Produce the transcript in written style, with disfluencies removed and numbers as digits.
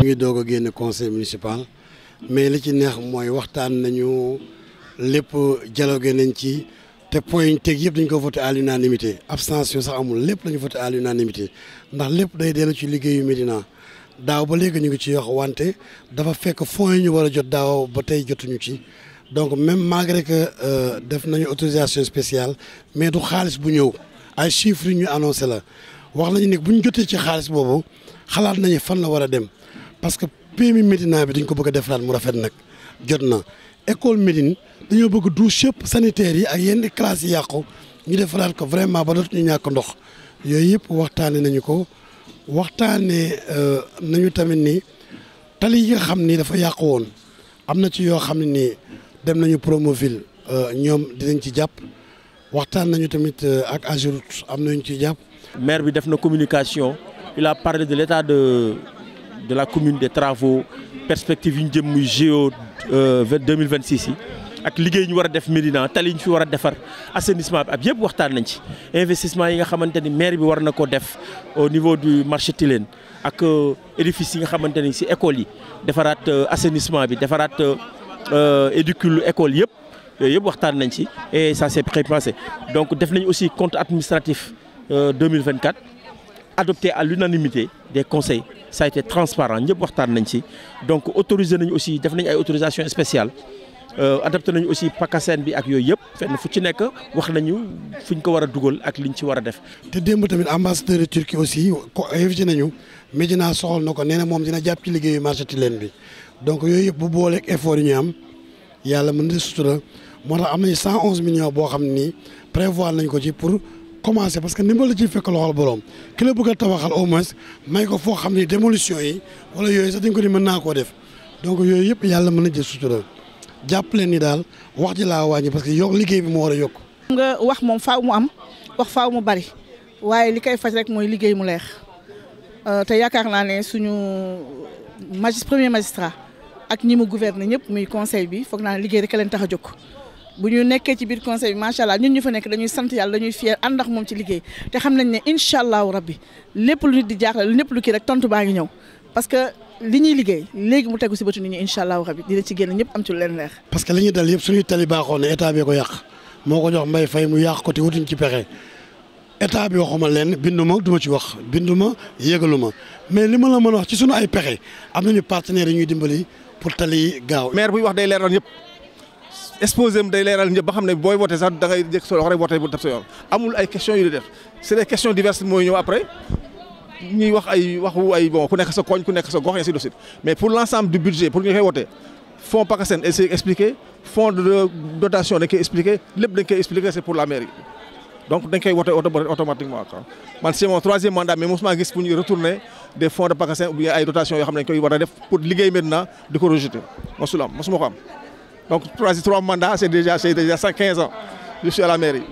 ngi doog a génn conseil municipal mais li ci neex mooy waxtaan nañu lépp dialogué nañ ci te point yi ñu teg yëpp dañ ko voté à l'unanimité abstention sax amul lépp lañu voté à l'unanimité ndax lépp day dellu ci liggéeyu Médina daaw ba léegi ñu ngi ci yox wante dafa fekk fonds yi ñu war a jot daaw ba tey jotuñu ci donc même malgré que def nañu autorisation spéciale mais du xaalis bu ñëw ay chiffres yu ñu annoncé la wax nañu ne bu ñu jotee ci xaalis boobu xalaat nañu fan la war a dem parce que PMI Médina bi dañ ko bëgg a defaraat mu rafet nag jot na école Médine dañoo bëgg douche yëpp sanitaires yi ak yenn classes yi yàqu ñu defaraat ko vraiment ba dootuñu ñàkk ndox yooyu yëpp waxtaanee nañu ko waxtaanee nañu tamit ni tali yi nga xam ni dafa yàqu woon am na ci yoo xam ne ni dem nañu Promoville ñoom dinañ ci jàpp waxtaan nañu tamit ak Ageroute am nañu ci jàpp. maire bi def na communication il a parlé de l'état de la commune des travaux perspectives yi ñu jëm muy JO 2026 yi ak liggéey ñu war a def Médina tali ñu fi war a defar assainissement bi ab yëpp waxtaan nañ ci investissement yi nga xamante ni maire bi war na ko def au niveau du marché Tilène ak édifices yi nga xamante ni si école yi defaraat assainissement bi defaraat édicule école yëpp yooyu yëpp waxtaan nañ ci et ça s'est très passé donc def nañ aussi compte administratif 2024 adopté à l'unanimité des conseils ça a été transparent ñëpp waxtaan nañ ci donc autorisé nañ aussi def nañ ay autorisation spéciale adapté nañu aussi PACASEN bi ak yooyu yëpp fenn fu ci nekk wax nañu fuñ ko war a dugal ak liñ ci war a def. te démb tamit ambassadeur de Turquie aussi ko invité nañu Médina soxal na ko nee na moom dina jàpp ci liggéeyu marché Tilène bi donc yooyu yëpp bu booleeg effort yi ñu am yàlla mën na sutura moo tax am nañu 111 millions boo xam ni prévoir nañ ko ci pour commencer parce que ndimbal la ciy fekk loxol borom ki la bëgg a tabaxal au moins may ko foo xam ni démolition yi wala yooyu sax dañ ko ni mën naa koo def donc yooyu yëpp yàlla mën na jël sutura. jàpp leen ni daal wax ji laa wàññi parce que yokk liggéey bi moo war a yokk. nga wax moom faaw mu am wax faaw mu bari waaye li koy faj rek mooy liggéey mu leer te yaakaar naa ne suñu premier magistrat ak ñi mu gouverner ñëpp muy conseil bi foog naa ne liggéey rek a leen tax a jóg. bu ñu nekkee ci biir conseil bi macha allah ñun ñu fa nekk dañuy sant yàlla dañuy fier ànd ak moom ci liggéey te xam nañ ne incha allahu rabbi lépp lu nit di jaaxle lépp lu kii rek tontu baa ngi ñëw parce que. li ñuy liggéey léegi mu tegu si bëtu nit ñi incha allahu rabi dina ci génn ñëpp am ci lu leen leer. parce que li ñuy dal yëpp suñuy tali baaxoon ne état bi ko yàq moo ko jox Mbaye Faye mu yàq ko te wutuñ ci pexe état bi waxuma leen binduma duma ci wax binduma yégaluma mais li ma la mën a wax ci suñu ay pexe am nañu partenaires yi ñuy dimbali pour tali yi gaaw. maire buy wax day leeral ñëpp exposé am day leeral ñëpp ba xam ne booy voté sax da ngay jëkk solo wax rek voté bu def sa yoon amul ay questions yu di def c'est des questions diverses mooy ñëw après. ñuy wax ay waxu ay bon ku nekk sa koñ ku nekk sa gox ainsi de suite mais pour l'ensemble du budget pour ñu koy wote fonds PACASEN c'est expliqué fonds de dotation dañ koy expliqué lépp dañ koy expliqué c'est pour la mairie donc dañ koy wote automatiquement man c'est mon 3e mandat mais mosuma gis pour ñu retourner des fonds de PACASEN ou bien ay dotations yoo xam ne dañ koy war a def pour liggéey maintenant di ko rejeter mosuma ko am donc 3 mandats c'est déjà 15 ans je suis à la mairie